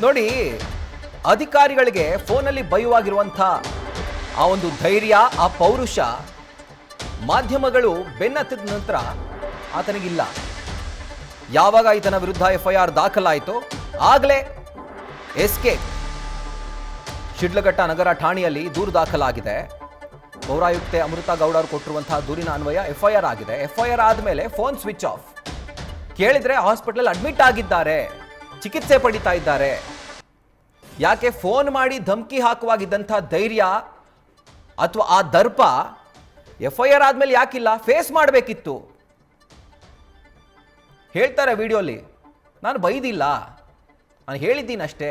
ನೋಡಿ, ಅಧಿಕಾರಿಗಳಿಗೆ ಫೋನಲ್ಲಿ ಬೈಯುವಾಗಿರುವಂಥ ಆ ಒಂದು ಧೈರ್ಯ, ಆ ಪೌರುಷ ಮಾಧ್ಯಮಗಳು ಬೆನ್ನತ್ತಿದ ನಂತರ ಆತನಿಗಿಲ್ಲ. ಯಾವಾಗ ಈತನ ವಿರುದ್ಧ FIR ದಾಖಲಾಯಿತು ಆಗಲೇ ಎಸ್ಕೇಪ್. ಶಿಡ್ಲಘಟ್ಟ ನಗರ ಠಾಣೆಯಲ್ಲಿ ದೂರು ದಾಖಲಾಗಿದೆ. ಪೌರಾಯುಕ್ತೆ ಅಮೃತಾ ಗೌಡ ಅವರು ಕೊಟ್ಟಿರುವಂತಹ ದೂರಿನ ಅನ್ವಯ FIR ಆಗಿದೆ. FIR ಆದಮೇಲೆ ಫೋನ್ ಸ್ವಿಚ್ ಆಫ್. ಕೇಳಿದ್ರೆ ಹಾಸ್ಪಿಟಲ್ ಅಡ್ಮಿಟ್ ಆಗಿದ್ದಾರೆ, ಚಿಕಿತ್ಸೆ ಪಡಿತಾ ಇದ್ದಾರೆ. ಯಾಕೆ ಫೋನ್ ಮಾಡಿ ಧಮಕಿ ಹಾಕುವಾಗಿದ್ದಂಥ ಧೈರ್ಯ ಅಥವಾ ಆ ದರ್ಪ FIR ಆದ್ಮೇಲೆ ಯಾಕಿಲ್ಲ? ಫೇಸ್ ಮಾಡಬೇಕಿತ್ತು. ಹೇಳ್ತಾರೆ ವಿಡಿಯೋಲಿ, ನಾನು ಬೈದಿಲ್ಲ, ನಾನು ಹೇಳಿದ್ದೀನಿ ಅಷ್ಟೇ,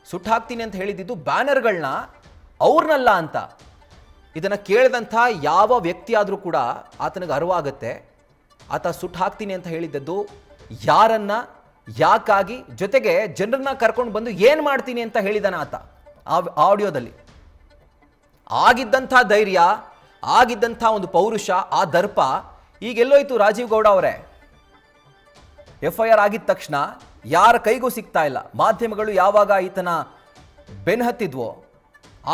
ಸುಟ್ಟು ಹಾಕ್ತೀನಿ ಅಂತ ಹೇಳಿದ್ದು ಬ್ಯಾನರ್ಗಳನ್ನ, ಅವ್ರನ್ನಲ್ಲ ಅಂತ. ಇದನ್ನು ಕೇಳಿದಂಥ ಯಾವ ವ್ಯಕ್ತಿ ಆದರೂ ಕೂಡ ಆತನಿಗೆ ಅರಿವಾಗುತ್ತೆ ಆತ ಸುಟ್ಟು ಹಾಕ್ತೀನಿ ಅಂತ ಹೇಳಿದ್ದದ್ದು ಯಾರನ್ನ, ಯಾಕಾಗಿ, ಜೊತೆಗೆ ಜನರನ್ನ ಕರ್ಕೊಂಡು ಬಂದು ಏನು ಮಾಡ್ತೀನಿ ಅಂತ ಹೇಳಿದಾನ ಆತ ಆ ಆಡಿಯೋದಲ್ಲಿ. ಆಗಿದ್ದಂಥ ಧೈರ್ಯ, ಆಗಿದ್ದಂಥ ಒಂದು ಪೌರುಷ, ಆ ದರ್ಪ ಈಗೆಲ್ಲೋಯ್ತು ರಾಜೀವ್ ಗೌಡ ಅವರೇ? FIR ಆಗಿದ ತಕ್ಷಣ ಯಾರ ಕೈಗೂ ಸಿಗ್ತಾ ಇಲ್ಲ. ಮಾಧ್ಯಮಗಳು ಯಾವಾಗ ಈತನ ಬೆನ್ನಹತ್ತಿದ್ವೋ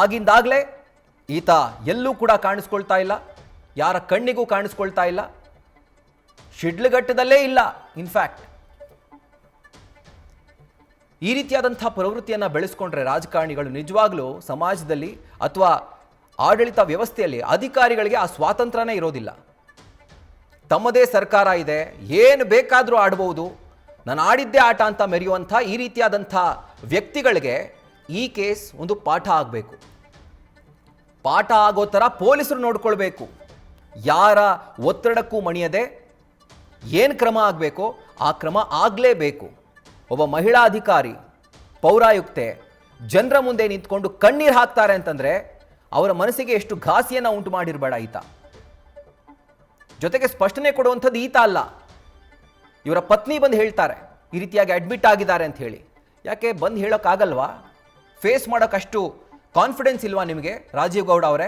ಆಗಿಂದಾಗಲೇ ಈತ ಎಲ್ಲೂ ಕೂಡ ಕಾಣಿಸ್ಕೊಳ್ತಾ ಇಲ್ಲ, ಯಾರ ಕಣ್ಣಿಗೂ ಕಾಣಿಸ್ಕೊಳ್ತಾ ಇಲ್ಲ, ಶಿಡ್ಲಘಟ್ಟದಲ್ಲೇ ಇಲ್ಲ. ಇನ್ಫ್ಯಾಕ್ಟ್ ಈ ರೀತಿಯಾದಂಥ ಪ್ರವೃತ್ತಿಯನ್ನು ಬೆಳೆಸ್ಕೊಂಡ್ರೆ ರಾಜಕಾರಣಿಗಳು ನಿಜವಾಗ್ಲೂ ಸಮಾಜದಲ್ಲಿ ಅಥವಾ ಆಡಳಿತ ವ್ಯವಸ್ಥೆಯಲ್ಲಿ ಅಧಿಕಾರಿಗಳಿಗೆ ಆ ಸ್ವಾತಂತ್ರ್ಯನೇ ಇರೋದಿಲ್ಲ. ತಮ್ಮದೇ ಸರ್ಕಾರ ಇದೆ, ಏನು ಬೇಕಾದರೂ ಆಡ್ಬೋದು, ನಾನು ಆಡಿದ್ದೇ ಆಟ ಅಂತ ಮೆರೆಯುವಂಥ ಈ ರೀತಿಯಾದಂಥ ವ್ಯಕ್ತಿಗಳಿಗೆ ಈ ಕೇಸ್ ಒಂದು ಪಾಠ ಆಗಬೇಕು. ಪಾಠ ಆಗೋ ಥರ ಪೊಲೀಸರು ನೋಡ್ಕೊಳ್ಬೇಕು. ಯಾರ ಒತ್ತಡಕ್ಕೂ ಮಣಿಯದೆ ಏನು ಕ್ರಮ ಆಗಬೇಕೋ ಆ ಕ್ರಮ ಆಗಲೇಬೇಕು. ಒಬ್ಬ ಮಹಿಳಾ ಅಧಿಕಾರಿ, ಪೌರಾಯುಕ್ತೆ ಜನರ ಮುಂದೆ ನಿಂತ್ಕೊಂಡು ಕಣ್ಣೀರು ಹಾಕ್ತಾರೆ ಅಂತಂದರೆ ಅವರ ಮನಸ್ಸಿಗೆ ಎಷ್ಟು ಘಾಸಿಯನ್ನು ಉಂಟು ಮಾಡಿರಬೇಡ ಈತ. ಜೊತೆಗೆ ಸ್ಪಷ್ಟನೆ ಕೊಡುವಂಥದ್ದು ಈತ ಅಲ್ಲ, ಇವರ ಪತ್ನಿ ಬಂದು ಹೇಳ್ತಾರೆ ಈ ರೀತಿಯಾಗಿ ಅಡ್ಮಿಟ್ ಆಗಿದ್ದಾರೆ ಅಂತ ಹೇಳಿ. ಯಾಕೆ ಬಂದು ಹೇಳೋಕ್ಕಾಗಲ್ವಾ? ಫೇಸ್ ಮಾಡೋಕ್ಕಷ್ಟು ಕಾನ್ಫಿಡೆನ್ಸ್ ಇಲ್ವಾ ನಿಮಗೆ ರಾಜೀವ್ ಗೌಡ ಅವರೇ?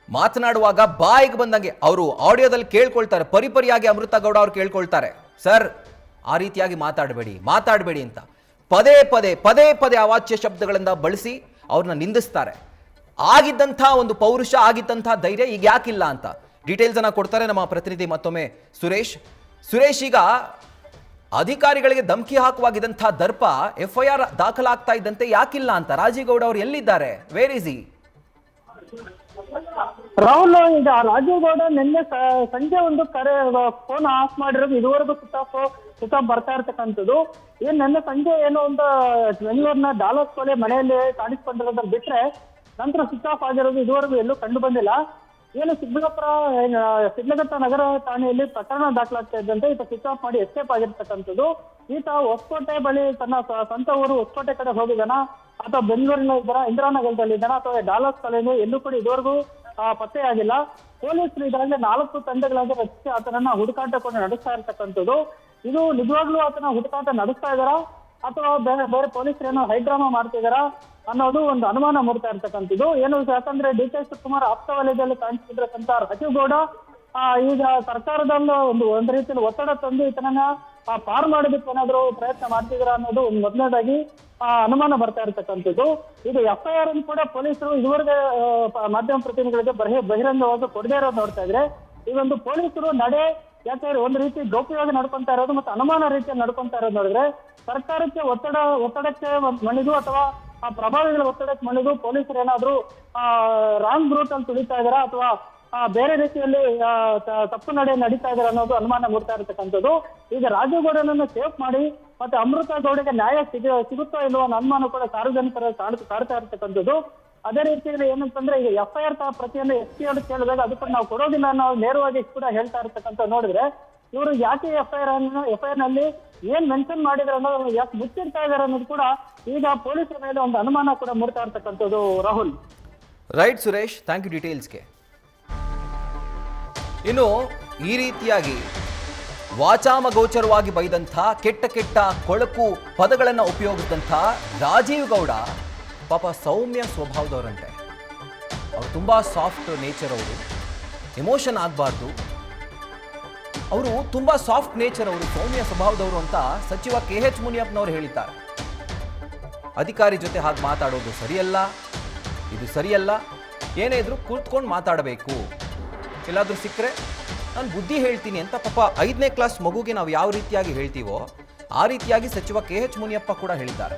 ಮಾತನಾಡುವಾಗ ಬಾಯಿಗೆ ಬಂದಂಗೆ ಅವರು ಆಡಿಯೋದಲ್ಲಿ ಕೇಳ್ಕೊಳ್ತಾರೆ, ಪರಿಪರಿಯಾಗಿ ಅಮೃತಾ ಗೌಡ ಅವರು ಕೇಳ್ಕೊಳ್ತಾರೆ, ಸರ್ ಆ ರೀತಿಯಾಗಿ ಮಾತಾಡಬೇಡಿ ಅಂತ ಪದೇ ಪದೇ ಅವಾಚ್ಯ ಶಬ್ದಗಳಿಂದ ಬಳಸಿ ಅವ್ರನ್ನ ನಿಂದಿಸ್ತಾರೆ. ಆಗಿದ್ದಂಥ ಒಂದು ಪೌರುಷ, ಆಗಿದ್ದಂಥ ಧೈರ್ಯ ಈಗ ಯಾಕಿಲ್ಲ ಅಂತ ಡೀಟೇಲ್ಸನ್ನು ಕೊಡ್ತಾರೆ ನಮ್ಮ ಪ್ರತಿನಿಧಿ ಮತ್ತೊಮ್ಮೆ ಸುರೇಶ್. ಈಗ ಅಧಿಕಾರಿಗಳಿಗೆ ಧಮಕಿ ಹಾಕುವಾಗಿದ್ದಂಥ ದರ್ಪ FIR ದಾಖಲಾಗ್ತಾ ಇದ್ದಂತೆ ಯಾಕಿಲ್ಲ ಅಂತ ರಾಜೀವ್ ಗೌಡ ಅವರು ಎಲ್ಲಿದ್ದಾರೆ? Where is he? ರಾಹುಲ್, ಈಗ ರಾಜೀವ್ ಗೌಡ ನಿನ್ನೆ ಸಂಜೆ ಒಂದು ಫೋನ್ ಆಫ್ ಮಾಡಿರೋದು ಇದುವರೆಗೂ ಸುತ್ತ ಬರ್ತಾ ಇರ್ತಕ್ಕಂಥದ್ದು. ನಿನ್ನೆ ಸಂಜೆ ಏನೋ ಒಂದು ಬೆಂಗಳೂರಿನ ಡಾಲರ್ಸ್ ಕೊಲೆ ಮನೆಯಲ್ಲಿ ಕಾಣಿಸ್ಕೊಂಡಿರೋದ್ರ ಬಿಟ್ರೆ ನಂತರ ಸ್ವಿಚ್ ಆಫ್ ಆಗಿರೋದು ಇದುವರೆಗೂ ಎಲ್ಲೂ ಕಂಡು ಬಂದಿಲ್ಲ. ಶಿಡ್ಲಘಟ್ಟ ನಗರ ಠಾಣೆಯಲ್ಲಿ ಪ್ರಕರಣ ದಾಖಲಾಗ್ತಾ ಇದ್ದಂತೆ ಈತ ಸ್ವಿಚ್ ಆಫ್ ಮಾಡಿ ಎಸ್ಕೇಪ್ ಆಗಿರ್ತಕ್ಕಂಥದ್ದು. ಈತ ಹೊಸಕೋಟೆ ಬಳಿ ತನ್ನ ಸ್ವಂತ ಊರು ಹೊಸಕೋಟೆ ಕಡೆ ಹೋಗಿದ್ದಾನ ಅಥವಾ ಬೆಂಗಳೂರಿನ ಇದ್ದಾನ, ಇಂದಿರಾನಗರದಲ್ಲಿ ಇದ್ದಾನ ಅಥವಾ ಡಾಲರ್ಸ್ ಕಾಲೇಜು, ಎಲ್ಲೂ ಕೂಡ ಇದುವರೆಗೂ ಪತ್ತೆಯಾಗಿಲ್ಲ. ಪೊಲೀಸರು ಈಗಾಗಲೇ 4 ತಂಡಗಳಾಗಿ ರಚಿಸಿ ಆತನನ್ನ ಹುಡುಕಾಟ ಕೂಡ ನಡೆಸ್ತಾ ಇರ್ತಕ್ಕಂಥದ್ದು. ಇದು ನಿಜವಾಗ್ಲೂ ಆತನ ಹುಡುಕಾಟ ನಡೆಸ್ತಾ ಇದಾರಾ ಅಥವಾ ಬೇರೆ ಪೊಲೀಸರು ಏನೋ ಹೈಡ್ರಾಮಾ ಮಾಡ್ತಿದಾರಾ ಅನ್ನೋದು ಒಂದು ಅನುಮಾನ ಮೂಡ್ತಾ ಇರ್ತಕ್ಕಂಥದ್ದು. ಯಾಕಂದ್ರೆ DK ಶಿವಕುಮಾರ್ ಆಪ್ತ ವಲಯದಲ್ಲಿ ಕಾಣಿಸ್ತಿರ್ತಕ್ಕಂಥ ರಾಜೀವ್ ಗೌಡ ಈಗ ಸರ್ಕಾರದಲ್ಲಿ ಒಂದು ರೀತಿಯಲ್ಲಿ ಒತ್ತಡ ತಂದು ಈತನನ್ನ ಪಾರು ಮಾಡೋದಕ್ಕೆ ಏನಾದ್ರು ಪ್ರಯತ್ನ ಮಾಡ್ತಿದ್ರ ಅನ್ನೋದು ಒಂದು ಮೊದಲನೇದಾಗಿ ಅನುಮಾನ ಬರ್ತಾ ಇರ್ತಕ್ಕಂಥದ್ದು. ಇದು FIR ಅನ್ನು ಕೂಡ ಪೊಲೀಸರು ಇದುವರೆಗೆ ಮಾಧ್ಯಮ ಪ್ರತಿನಿಧಿಗಳಿಗೆ ಬಹಿರಂಗವಾಗಿ ಕೊಡದೇ ಇರೋದು ನೋಡ್ತಾ ಇದ್ರೆ ಈ ಒಂದು ಪೊಲೀಸರು ನಡೆ ಯಾಕಂದ್ರೆ ಒಂದು ರೀತಿ ಗೌಪ್ಯವಾಗಿ ನಡ್ಕೊಂತಾ ಇರೋದು ಮತ್ತು ಅನುಮಾನ ರೀತಿಯಲ್ಲಿ ನಡ್ಕೊಂತಾ ಇರೋದು ನೋಡಿದ್ರೆ ಸರ್ಕಾರಕ್ಕೆ ಒತ್ತಡಕ್ಕೆ ಮಣಿದು ಅಥವಾ ಆ ಪ್ರಭಾವಿಗಳ ಒತ್ತಡಕ್ಕೆ ಮಣಿದು ಪೊಲೀಸರು ಏನಾದ್ರು ರಾಂಗ್ ರೂಟ್ ಅಲ್ಲಿ ತುಳಿತಾ ಇದಾರಾ ಅಥವಾ ಬೇರೆ ರೀತಿಯಲ್ಲಿ ತಪ್ಪು ನಡೀತಾ ಇದಾರೆ ಅನ್ನೋದು ಅನುಮಾನ ಮೂಡ್ತಾ ಇರತಕ್ಕಂಥದ್ದು. ಈಗ ರಾಜೀವ್ ಗೌಡನನ್ನು ಸೇಫ್ ಮಾಡಿ ಮತ್ತೆ ಅಮೃತಾ ಗೌಡಗೆ ನ್ಯಾಯ ಸಿಗುತ್ತಾ ಇಲ್ವೋ ಅನ್ನೋ ಅನುಮಾನ ಕೂಡ ಸಾರ್ವಜನಿಕರ ಕಾಡ್ತಾ ಇರ್ತಕ್ಕಂಥದ್ದು. ಅದೇ ರೀತಿಯಲ್ಲಿ ಏನಂತಂದ್ರೆ ಈಗ FIR ಪ್ರತಿಯನ್ನು SP ಅವರು ಕೇಳಿದಾಗ ಅದಕ್ಕೆ ನಾವು ಕೊಡೋದಿಲ್ಲ ಅನ್ನೋ ನೇರವಾಗಿ ಕೂಡ ಹೇಳ್ತಾ ಇರ್ತಕ್ಕಂಥ ನೋಡಿದ್ರೆ ಇವರು ಯಾಕೆ FIR ನಲ್ಲಿ ಏನ್ ಮೆನ್ಷನ್ ಮಾಡಿದ್ರೆ ಅನ್ನೋದು ಯಾಕೆ ಮುಚ್ಚಿಡ್ತಾ ಇದಾರೆ ಅನ್ನೋದು ಕೂಡ ಈಗ ಪೊಲೀಸರ ಮೇಲೆ ಒಂದು ಅನುಮಾನ ಕೂಡ ಮೂಡ್ತಾ ಇರ್ತಕ್ಕಂಥದ್ದು. Rahul. Right Suresh, thank you ಡೀಟೇಲ್ಸ್ಗೆ. ಇನ್ನು ಈ ರೀತಿಯಾಗಿ ವಾಚಾಮಗೋಚರವಾಗಿ ಬೈದಂಥ ಕೆಟ್ಟ ಕೊಳಕು ಪದಗಳನ್ನು ಉಪಯೋಗಿಸಿದಂಥ ರಾಜೀವ್ ಗೌಡ ಪಾಪ ಸೌಮ್ಯ ಸ್ವಭಾವದವರಂತೆ. ಅವರು ತುಂಬ ಸಾಫ್ಟ್ ನೇಚರ್, ಅವರು ಎಮೋಷನ್ ಆಗಬಾರ್ದು, ಅವರು ತುಂಬ ಸಾಫ್ಟ್ ನೇಚರ್, ಅವರು ಸೌಮ್ಯ ಸ್ವಭಾವದವರು ಅಂತ ಸಚಿವ KH ಮುನಿಯಪ್ಪನವರು ಹೇಳಿದ್ದಾರೆ. ಅಧಿಕಾರಿ ಜೊತೆ ಹಾಗೆ ಮಾತಾಡೋದು ಸರಿಯಲ್ಲ, ಇದು ಸರಿಯಲ್ಲ. ಏನೇ ಇದ್ರೂ ಕೂತ್ಕೊಂಡು ಮಾತಾಡಬೇಕು. ಎಲ್ಲಾದರೂ ಸಿಕ್ಕರೆ ನಾನು ಬುದ್ಧಿ ಹೇಳ್ತೀನಿ ಅಂತ ಪಾಪ 5ನೇ ಕ್ಲಾಸ್ ಮಗುಗೆ ನಾವು ಯಾವ ರೀತಿಯಾಗಿ ಹೇಳ್ತೀವೋ ಆ ರೀತಿಯಾಗಿ ಸಚಿವ KH ಮುನಿಯಪ್ಪ ಕೂಡ ಹೇಳಿದ್ದಾರೆ.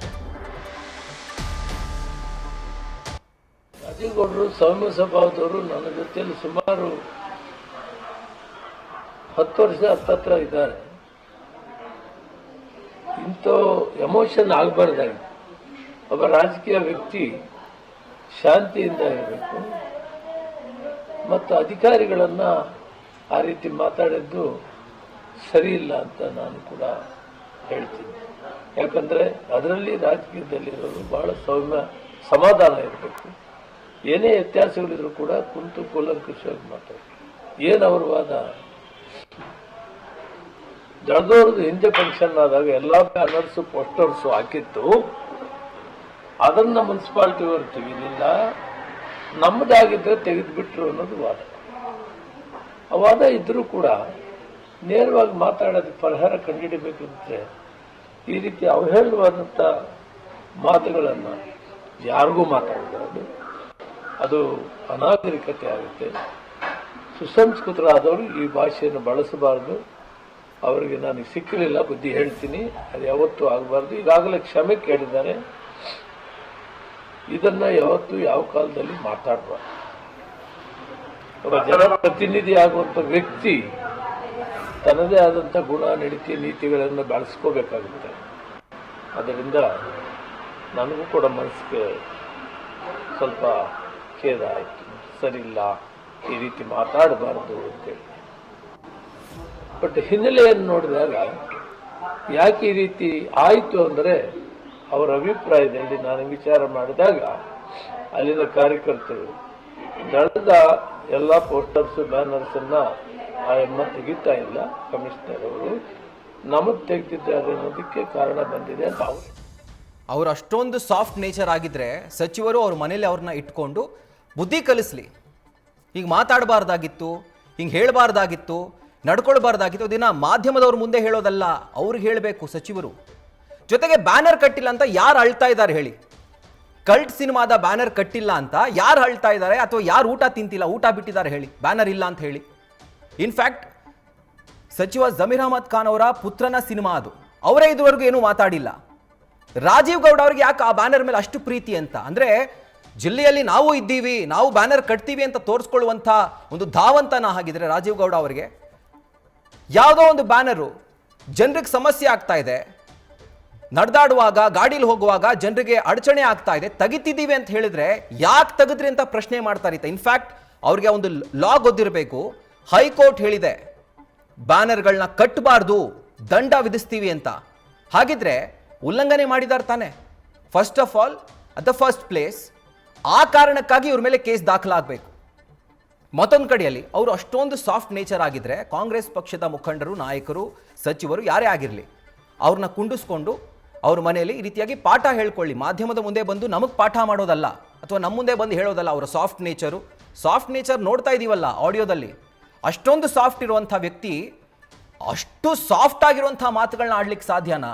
ರಾಜೇಗೌಡರು ಸೌಮ್ಯ ಸ್ವಭಾವದವರು ನನ್ನ ಜೊತೆಯಲ್ಲಿ ಸುಮಾರು 10 ವರ್ಷ ಹತ್ತತ್ರ ಇದ್ದಾರೆ. ಇಂಥ ಎಮೋಷನ್ ಆಗಬಾರ್ದಾಗಿತ್ತು. ಒಬ್ಬ ರಾಜಕೀಯ ವ್ಯಕ್ತಿ ಶಾಂತಿಯಿಂದ ಇರಬೇಕು ಮತ್ತು ಅಧಿಕಾರಿಗಳನ್ನು ಆ ರೀತಿ ಮಾತಾಡಿದ್ದು ಸರಿ ಇಲ್ಲ ಅಂತ ನಾನು ಕೂಡ ಹೇಳ್ತೀನಿ. ಯಾಕಂದರೆ ಅದರಲ್ಲಿ ರಾಜಕೀಯದಲ್ಲಿರೋರು ಬಹಳ ಸೌಮ್ಯ ಸಮಾಧಾನ ಇರಬೇಕು. ಏನೇ ವ್ಯತ್ಯಾಸಗಳಿದ್ರು ಕೂಡ ಕುಂತು ಕೂಲಂಕುಷವಾಗಿ ಮಾತಾಡಬೇಕು. ಏನು ಅವ್ರ ವಾದ? ದಳದವ್ರದ್ದು ಹಿಂದೆ ಫಂಕ್ಷನ್ ಆದಾಗ ಎಲ್ಲ ಬ್ಯಾನರ್ಸು ಪೋಸ್ಟರ್ಸು ಹಾಕಿತ್ತು, ಅದನ್ನ ಮುನ್ಸಿಪಾಲ್ಟಿ ಅವರು ತೆಗೆದಿಲ್ಲ, ನಮ್ಮದಾಗಿದ್ದರೆ ತೆಗೆದುಬಿಟ್ರು ಅನ್ನೋದು ವಾದ. ಆ ವಾದ ಇದ್ರೂ ಕೂಡ ನೇರವಾಗಿ ಮಾತಾಡೋದಕ್ಕೆ ಪರಿಹಾರ ಕಂಡುಹಿಡಬೇಕಂದ್ರೆ ಈ ರೀತಿ ಅವಹೇಳನವಾದಂಥ ಮಾತುಗಳನ್ನು ಯಾರಿಗೂ ಮಾತಾಡಬಾರ್ದು. ಅದು ಅನಾಗರಿಕತೆ ಆಗುತ್ತೆ. ಸುಸಂಸ್ಕೃತರಾದವರು ಈ ಭಾಷೆಯನ್ನು ಬಳಸಬಾರ್ದು. ಅವರಿಗೆ ನಾನು ಸಿಕ್ಕಲಿಲ್ಲ, ಬುದ್ಧಿ ಹೇಳ್ತೀನಿ, ಅದು ಯಾವತ್ತೂ ಆಗಬಾರ್ದು. ಈಗಾಗಲೇ ಕ್ಷಮೆ ಕೇಳಿದ್ದಾರೆ. ಇದನ್ನ ಯಾವತ್ತೂ ಯಾವ ಕಾಲದಲ್ಲಿ ಮಾತಾಡಬಾರ್ದು. ಒಬ್ಬ ಜನಪ್ರತಿನಿಧಿ ಆಗುವಂಥ ವ್ಯಕ್ತಿ ತನ್ನದೇ ಆದಂಥ ಗುಣ, ನಡತೆ, ನೀತಿಗಳನ್ನು ಬೆಳೆಸ್ಕೋಬೇಕಾಗುತ್ತೆ. ಅದರಿಂದ ನನಗೂ ಕೂಡ ಮನಸ್ಸಿಗೆ ಸ್ವಲ್ಪ ಖೇದ ಆಯಿತು. ಸರಿಯಿಲ್ಲ, ಈ ರೀತಿ ಮಾತಾಡಬಾರ್ದು ಅಂತೇಳಿ. ಬಟ್ ಹಿನ್ನೆಲೆಯನ್ನು ನೋಡಿದಾಗ ಯಾಕೆ ಈ ರೀತಿ ಆಯಿತು ಅಂದರೆ ಅವರ ಅಭಿಪ್ರಾಯದಲ್ಲಿ ನಾನು ವಿಚಾರ ಮಾಡಿದಾಗ ಅಲ್ಲಿನ ಕಾರ್ಯಕರ್ತರು ದಳದ ಎಲ್ಲ ಪೋಸ್ಟರ್ಸು ಬ್ಯಾನರ್ಸನ್ನು ಆ ಎಮ್ಮ ತೆಗಿತಾ ಇಲ್ಲ, ಕಮಿಷನರ್ ಅವರು ನಮಗೆ ತೆಗೆದಿದ್ದಾರೆ ಅನ್ನೋದಕ್ಕೆ ಕಾರಣ ಬಂದಿದೆ ಅಂತ ಅವರು ಅಷ್ಟೊಂದು ಸಾಫ್ಟ್ ನೇಚರ್ ಆಗಿದ್ರೆ ಸಚಿವರು ಅವ್ರ ಮನೇಲಿ ಅವ್ರನ್ನ ಇಟ್ಕೊಂಡು ಬುದ್ಧಿ ಕಲಿಸ್ಲಿ. ಈಗ ಮಾತಾಡಬಾರ್ದಾಗಿತ್ತು, ಹಿಂಗೆ ಹೇಳಬಾರ್ದಾಗಿತ್ತು, ನಡ್ಕೊಳ್ಬಾರ್ದಾಗಿತ್ತು. ಅದನ್ನ ಮಾಧ್ಯಮದವ್ರ ಮುಂದೆ ಹೇಳೋದಲ್ಲ, ಅವ್ರಿಗೆ ಹೇಳಬೇಕು ಸಚಿವರು. ಜೊತೆಗೆ ಬ್ಯಾನರ್ ಕಟ್ಟಿಲ್ಲ ಅಂತ ಯಾರು ಅಳ್ತಾ ಇದ್ದಾರೆ ಹೇಳಿ? ಕಲ್ಟ್ ಸಿನಿಮಾದ ಬ್ಯಾನರ್ ಕಟ್ಟಿಲ್ಲ ಅಂತ ಯಾರು ಅಳ್ತಾ ಇದ್ದಾರೆ? ಅಥವಾ ಯಾರು ಊಟ ತಿಂತಿಲ್ಲ, ಊಟ ಬಿಟ್ಟಿದ್ದಾರೆ ಹೇಳಿ, ಬ್ಯಾನರ್ ಇಲ್ಲ ಅಂತ ಹೇಳಿ? ಇನ್ಫ್ಯಾಕ್ಟ್ ಸಚಿವ ಜಮೀರ್ ಅಹಮದ್ ಖಾನ್ ಅವರ ಪುತ್ರನ ಸಿನಿಮಾ ಅದು, ಅವರೇ ಇದುವರೆಗೂ ಏನೂ ಮಾತಾಡಿಲ್ಲ. ರಾಜೀವ್ ಗೌಡ ಅವ್ರಿಗೆ ಯಾಕೆ ಆ ಬ್ಯಾನರ್ ಮೇಲೆ ಅಷ್ಟು ಪ್ರೀತಿ ಅಂತ ಅಂದರೆ, ಜಿಲ್ಲೆಯಲ್ಲಿ ನಾವು ಇದ್ದೀವಿ, ನಾವು ಬ್ಯಾನರ್ ಕಟ್ತೀವಿ ಅಂತ ತೋರಿಸ್ಕೊಳ್ಳುವಂಥ ಒಂದು ಧಾವಂತನ ಹಾಗಿದ್ರೆ ರಾಜೀವ್ ಗೌಡ ಅವರಿಗೆ ಯಾವುದೋ ಒಂದು ಬ್ಯಾನರು ಜನರಿಗೆ ಸಮಸ್ಯೆ ಆಗ್ತಾ ಇದೆ, ನಡೆದಾಡುವಾಗ ಗಾಡೀಲಿ ಹೋಗುವಾಗ ಜನರಿಗೆ ಅಡಚಣೆ ಆಗ್ತಾ ಇದೆ, ತೆಗಿತಿದ್ದೀವಿ ಅಂತ ಹೇಳಿದ್ರೆ ಯಾಕೆ ತೆಗೆದ್ರಿ ಅಂತ ಪ್ರಶ್ನೆ ಮಾಡ್ತಾರಿತ್ತ. ಇನ್ಫ್ಯಾಕ್ಟ್ ಅವ್ರಿಗೆ ಒಂದು ಲಾ ಗೊತ್ತಿರಬೇಕು. ಹೈಕೋರ್ಟ್ ಹೇಳಿದೆ ಬ್ಯಾನರ್ಗಳನ್ನ ಕಟ್ಟಬಾರ್ದು, ದಂಡ ವಿಧಿಸ್ತೀವಿ ಅಂತ. ಹಾಗಿದ್ರೆ ಉಲ್ಲಂಘನೆ ಮಾಡಿದಾರೆ ತಾನೆ. First of all, at the first place ಆ ಕಾರಣಕ್ಕಾಗಿ ಇವ್ರ ಮೇಲೆ ಕೇಸ್ ದಾಖಲಾಗಬೇಕು. ಮತ್ತೊಂದು ಕಡೆಯಲ್ಲಿ ಅವರು ಅಷ್ಟೊಂದು ಸಾಫ್ಟ್ ನೇಚರ್ ಆಗಿದ್ರೆ ಕಾಂಗ್ರೆಸ್ ಪಕ್ಷದ ಮುಖಂಡರು, ನಾಯಕರು, ಸಚಿವರು ಯಾರೇ ಆಗಿರಲಿ ಅವ್ರನ್ನ ಕುಂಡಿಸ್ಕೊಂಡು ಅವ್ರ ಮನೆಯಲ್ಲಿ ಈ ರೀತಿಯಾಗಿ ಪಾಠ ಹೇಳ್ಕೊಳ್ಳಿ. ಮಾಧ್ಯಮದ ಮುಂದೆ ಬಂದು ನಮಗೆ ಪಾಠ ಮಾಡೋದಲ್ಲ, ಅಥವಾ ನಮ್ಮ ಮುಂದೆ ಬಂದು ಹೇಳೋದಲ್ಲ. ಅವರ ಸಾಫ್ಟ್ ನೇಚರ್ ನೋಡ್ತಾ ಇದ್ದೀವಲ್ಲ ಆಡಿಯೋದಲ್ಲಿ. ಅಷ್ಟೊಂದು ಸಾಫ್ಟ್ ಇರುವಂಥ ವ್ಯಕ್ತಿ ಅಷ್ಟು ಸಾಫ್ಟ್ ಆಗಿರುವಂಥ ಮಾತುಗಳನ್ನ ಆಡ್ಲಿಕ್ಕೆ ಸಾಧ್ಯನಾ?